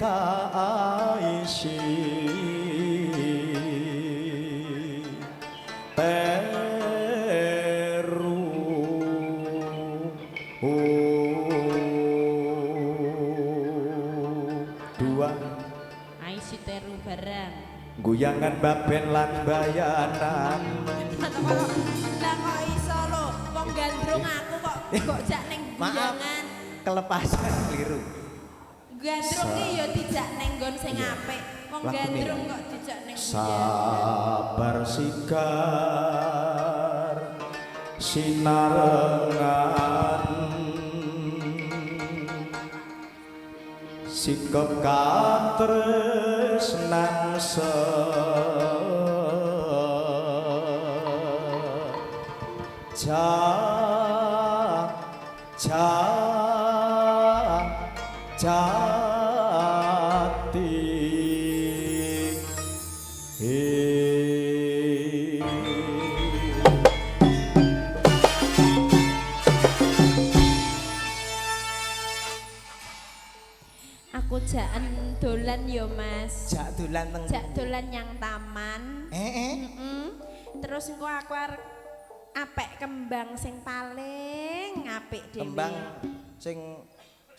kaisi teru dua Aisi teru barang guyangan baben lan bayanan lah kok iso lho wong gandrung aku kok jak ning guyangan kelepasan keliru gandrung iki ya dijak ning nggon sing apik wong gandrung kok dijak ning sabar sigar sinarengan sikap katresnan jati aku jaken dolan yo Mas jak dolan teng jak dolan yang taman terus engko aku arep apik kembang sing paling apik dhewe kembang sing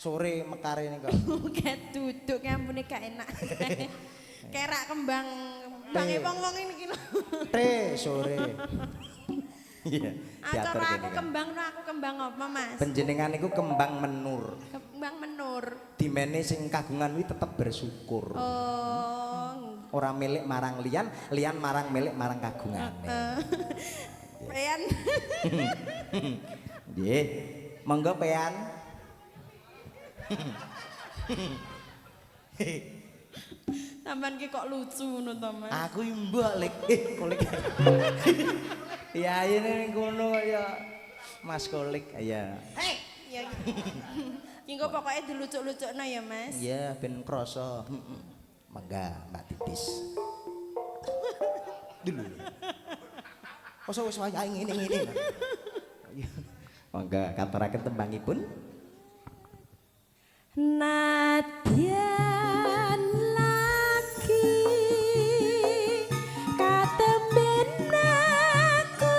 sore mekare niku ket duduk ngampune gak enak kerak kembang kembange wong-wong iki lho sore iya acara aku kembang no aku kembang apa Mas panjenengan niku kembang menur kembang menur dimene sing kagungan kuwi tetep bersyukur ora milik marang liyan marang milik marang kagungane Pean nggih monggo pean sampean ki kok lucu ngono to Mas aku mbok lek kolik ya ini kono ya Mas kolik ya hei ya engko pokoke dilucuk-lucukno ya Mas iya ben krasa mangga Mbak Titis dulu kok wis wayahe ngene-ngene mangga katuraken tembangipun Nadyan lagi katemben aku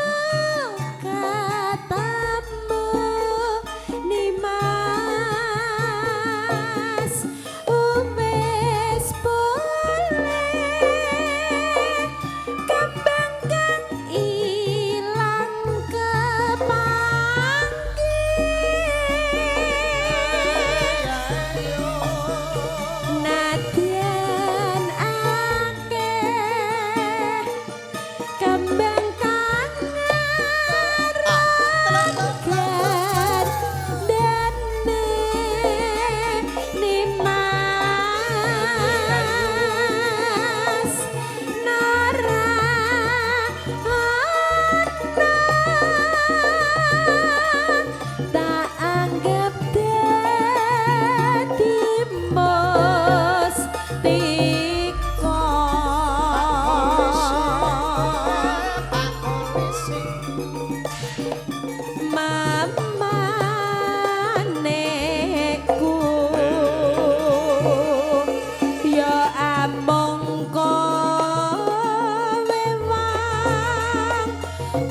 katamu Nimas wis boleh kembang kang ilang Nadyan akeh kembang kang arogan dene Nimas Nara tak anggap dadi mustika mamaneku ya among kowe wong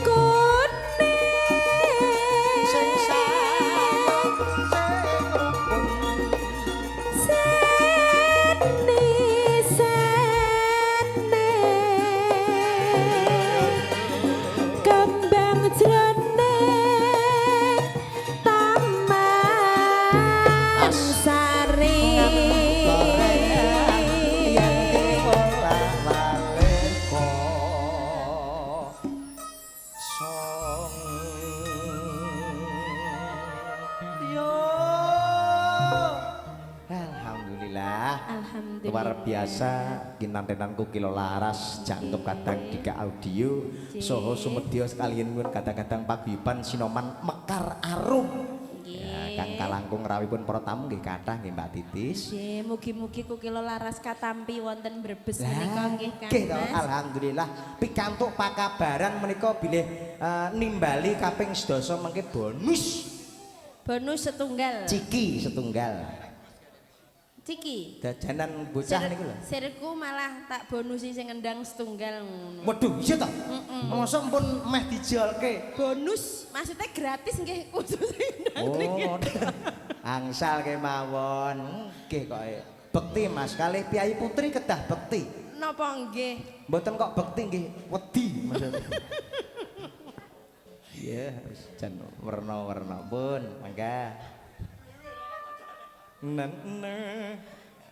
kuning sing sayang seni kembang jroning taman sari Alhamdulillah Alhamdulillah luar biasa kinantenanku kilo laras jantung kadang tiga audio soho sumedya sekalian pun kadang-kadang paguyuban sinoman mekar arum ya, kang kalangkung rawipun para tamu nggih kathah nggih Mbak Titis nggih mugi-mugi kukila laras katampi wonten Brebes menika nggih Kang nggih to, Mas alhamdulillah pikantuk pakabaran menika bilih nimbali kaping 11 mengke bonus bonus setunggal ciki setunggal Ciki. Dajanan bocah niku lho. Sirku malah tak bonusi sing ngendang setunggal ngono. Waduh, iya ta? Mosok pun meh dijualke. Bonus maksudnya gratis nggih khusus ngendang. Oh. Angsal kemawon. Nggih kok bekti Mas, kalih Piyai Putri kedah bekti. Napa nggih? Mboten kok bekti nggih, wedi maksudnya. Iya, jan warna-warna pun, mangga.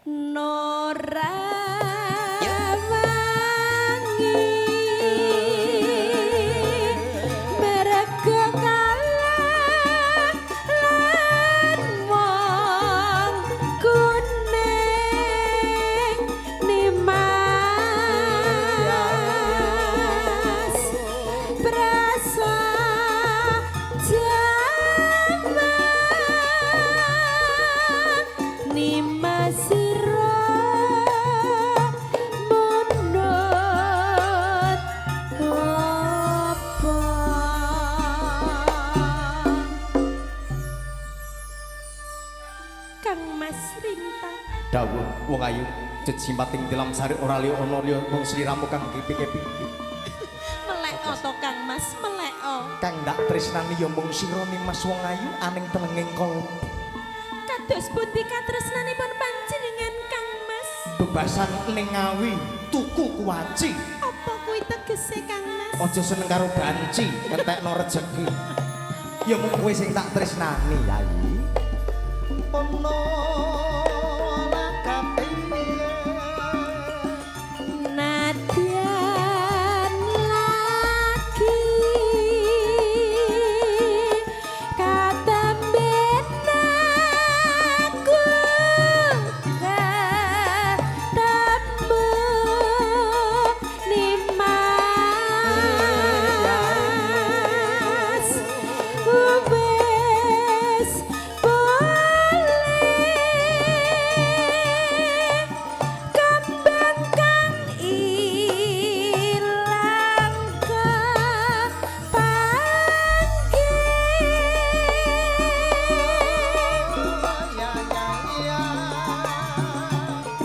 Nora wangi merga kalah lan wong kuning nimas prasa Nimasira mundut apa Kang Mas Rintang Dawuh wong ayu jejimating dalam sari ora liya ana liya mung sliramu kang kepi-kepi. melek to Kang Mas melek Kang ndak tresnani ya mung sira Mas wong ayu aning tenenging kalbu. kados pundi katresnanipun panjenengan Kang Mas Bebasan ning ngawi tuku kuwaci. apa kuwi tegese Kang Mas Aja seneng karo banci entekno rejeki. Ya mung kowe sing tak tresnani Yayi. Ono Nadyan lagi katemben aku ketemu Nimas wes kembang kang ilang kepanggih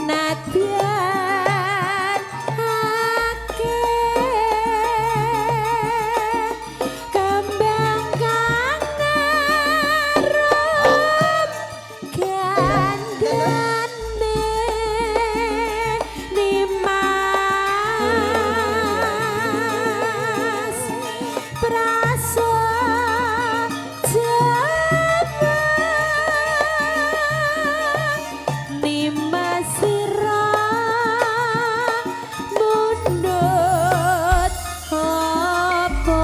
nadyan akeh kembang kang arum gandane Nimas prasa jaman Nimasira mundut apa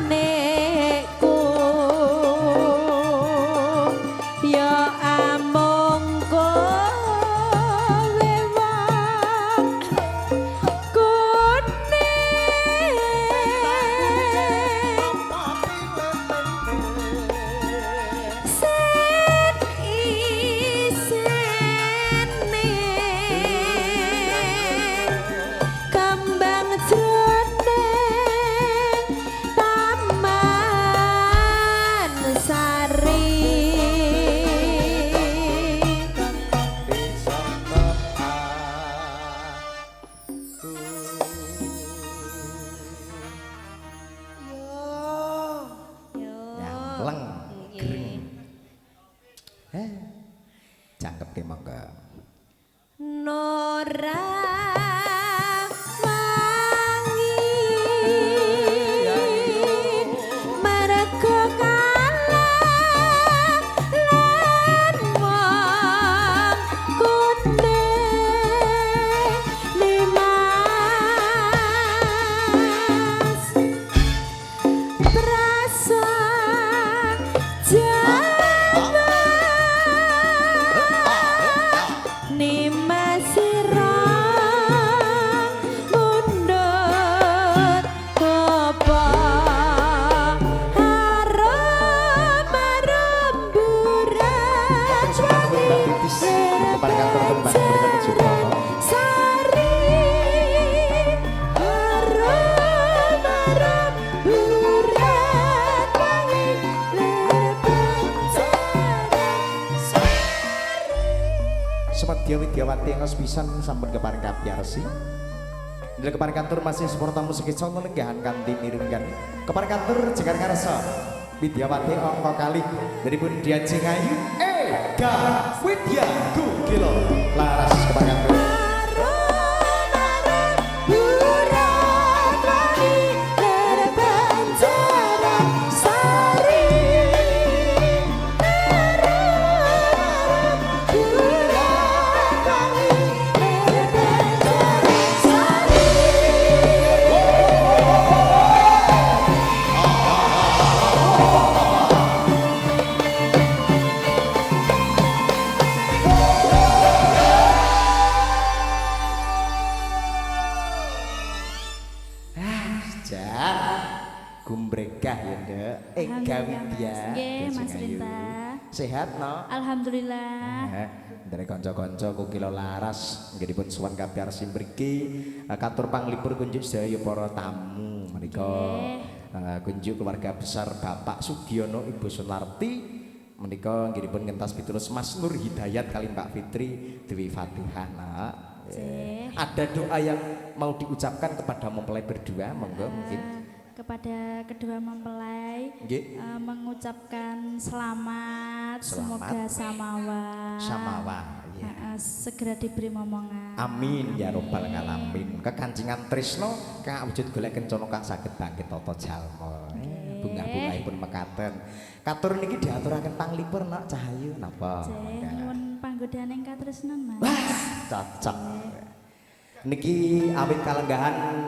mamanekku ya amung kowe wong kuning sen isene kembang jroning taman sari Nyampleng gering. Cangkep ki monggo. Nora wangi merga kalah lan wong kuning Nimas prasa Sumedya Widyawati ngos pisan sampun kepareng kapiyarsi. Ndelok kepareng kantur masih sporta musik sono lenggahan kanthi miringkan. Kepareng kantur jegar ngarsa Widyawati angka kalih dari pun Diajeng Ayu Ega Widya Gugilo laras kepareng kantur. Gumbregah ya Ndek. Ega Widya. Nggih, Mas Rinta. Sehat no? Alhamdulillah. Dari kanca-kanca kukila laras nggih suwan kapiyarsi mriki katur panglipur kunjuk sedaya para tamu menika kunjuk keluarga besar Bapak Sugiono Ibu Sunarti menika nggih ngentas pitutus Mas Nur Hidayat kali Mbak Fitri Dewi Fatihah nak. Ada doa yang mau diucapkan kepada mempelai berdua monggo mungkin Kepada kedua mempelai mengucapkan selamat, semoga samawa segera diberi momongan. Amin ya robbal alamin. Kekancingan tresno kawujud golek kencana kang saged bangkit tata jalma. Bunga-bungaipun mekaten. Katur niki diaturaken panglipur nak Cahayu napa? Nyuwun panggodaning katresnan Mas. Cocok. Niki awit kalenggahan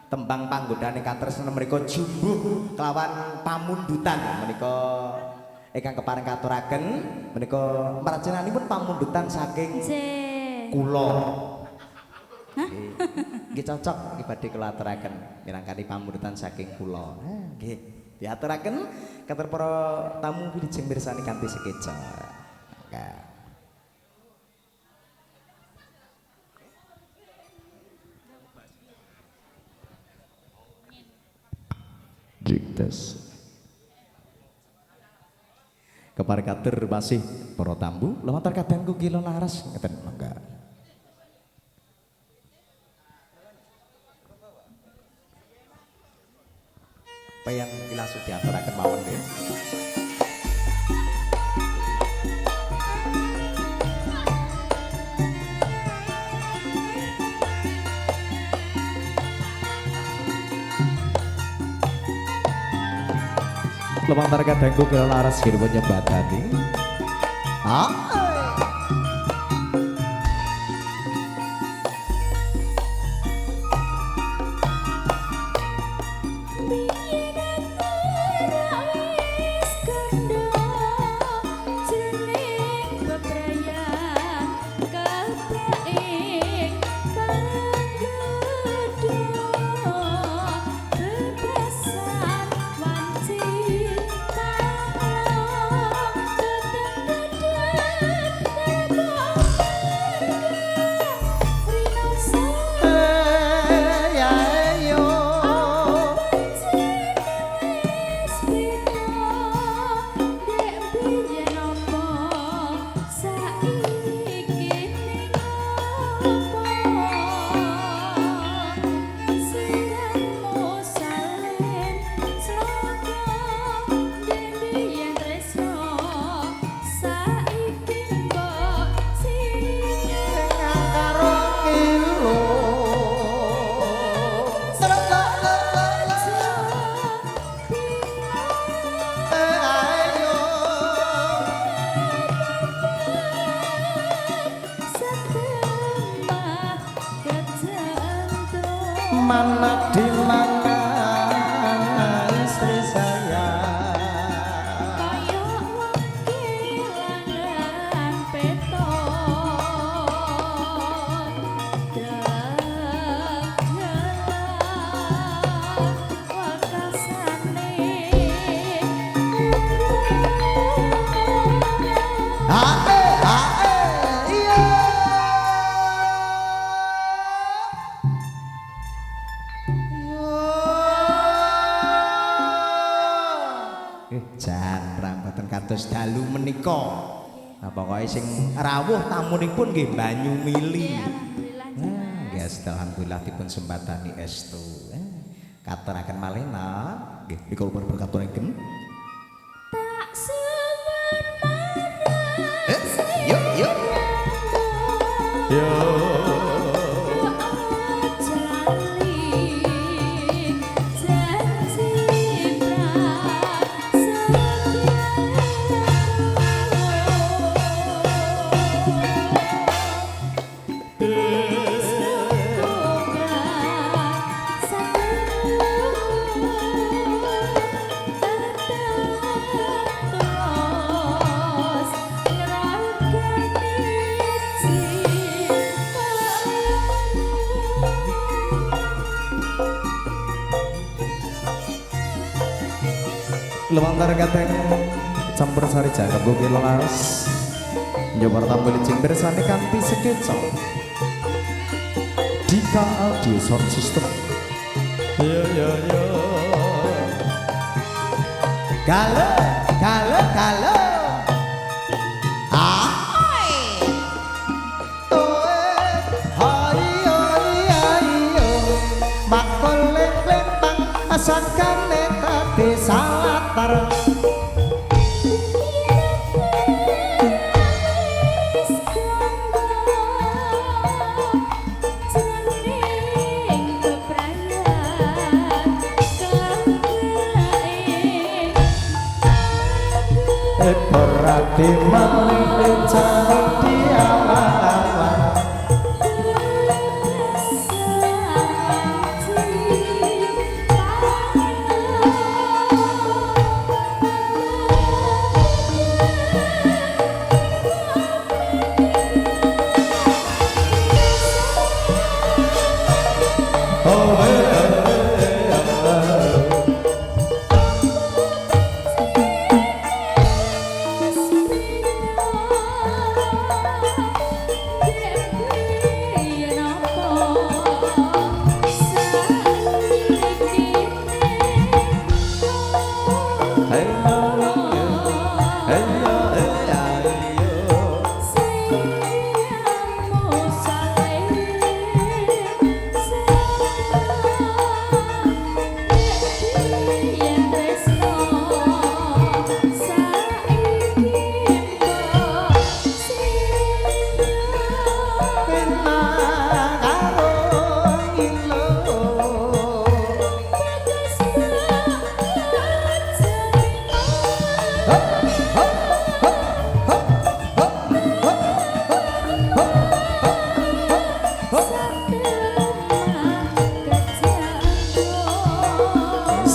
tembang panggodane katresnan menika jumbuh kelawan pamundutan menika ingkang kepareng katuraken menika mrajenanipun pamundutan saking kula. Nggih cocok iki badhe kula aturaken minangkani pamundutan saking kula. Nggih diaturaken katur para tamu wilujeng mirsani kanthi sekeca. Jiktes kepareng katur masih para tamu lumantar kadang kukila laras ngeten mangga. Payang ilasu diaturaken mawon nggih. Lumantar kadang kukila laras kiripun nyebatani. Mana di mana istri saya Kayak wong kehilangan peton dagelan wakasane jan rambutan kados dalu menika Nah, pokoknya sing rawuh tamunipun nggih banyu mili. Alhamdulillah. Nggih, alhamdulillah dipun sembatani estu. Katuraken malena nggih nika upar berkaturaken. Tak sebenarnya. Yuk yuk. Yo. Lumantar kateng campur sari jagab gokil laras nyobar tampil licin bersani kanti sketsa Dika Audio Sound System. Yo yo yo galo galo galo sakane kate satar perhati malih jauh di awan-awan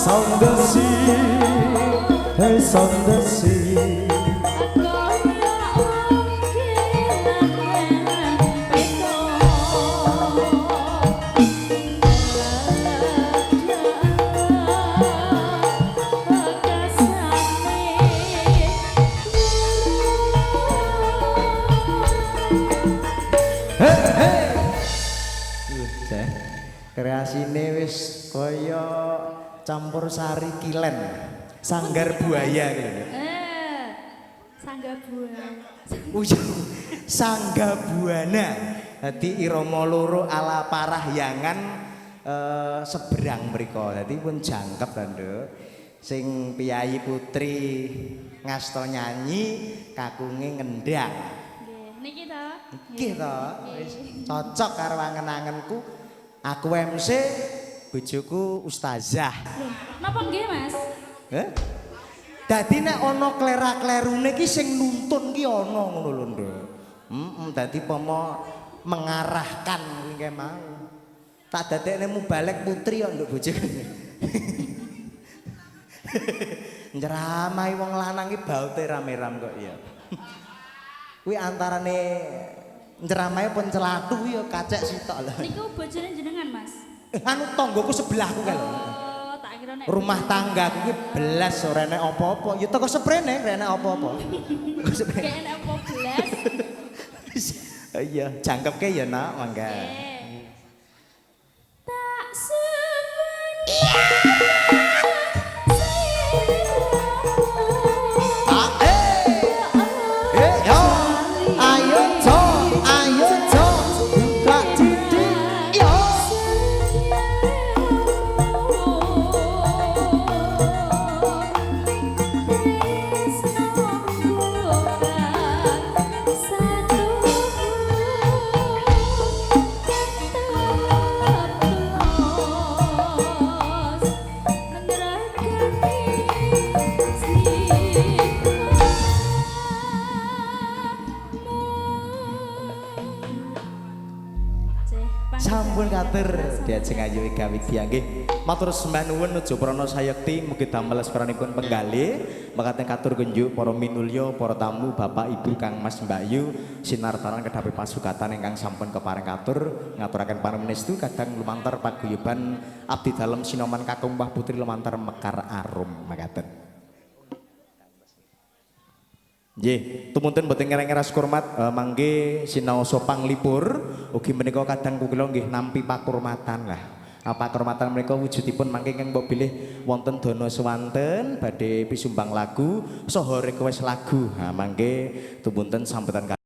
Sound the sea, hey sound the sea. Kreasine wis kaya campur sari kilen, sanggar buaya gitu. Sangga buaya. Sangga buana. Dadi irama loro ala parahyangan seberang mriko. Dadi pun jangkep ta, Nduk. Sing piyayi putri ngasta nyanyi, kakunge ngendang. Nggih, niki to. Nggih to, wis cocok karo angen-angenku. Aku MC, bojoku ustazah. Napa nggih, Mas? Dadi nek ana klera-klerune ki sing nuntun ki ana ngono lho, Nduk. Dadi pomo mengarahkan kuwi kae mau. Tak dadekne mubalek putri kok Nduk bojoku. Njeramahi wong lanang ki baute rame-ram kok ya. Kuwi antarane njeramahe pun celatu ya kacek sitok lho. Niku bojone jenengan, Mas? Anu tanggoku sebelahku kae lho. Oh, tak kira nek Rumah tanggaku ki belas ora enek apa-apa. Ya teko sprene ora enek apa-apa. Kayak enek apa belas. Iya, jangkepke ya nak, mangga. Tak sebenarnya. Yo. matur diajeng ayu Ega Widya nggih. Matur sembah nuwun Nuju Prana Sayekti mugi damel separanipun penggalih. Mekaten katur kunjuk para minulya, para tamu, Bapak Ibu Kang Mas Mbak Yu sinartaran kedhape pasugatan ingkang sampun kepareng katur ngaturaken panumestu kadang lumantar paguyuban abdi dalem Sinoman kakung Mbah Putri lumantar Mekar Arum mekaten. Nggih, tumunten boten ngereng-ngeras kurmat mangke sinaosa panglipur ugi menika kadang kula nggih nampi pakurmatan lah. Pakurmatan menika wujudipun mangke ingkang mbok bilih wonten dana swanten badhe pisumbang lagu saha request lagu. Ha mangke tumunten sambutan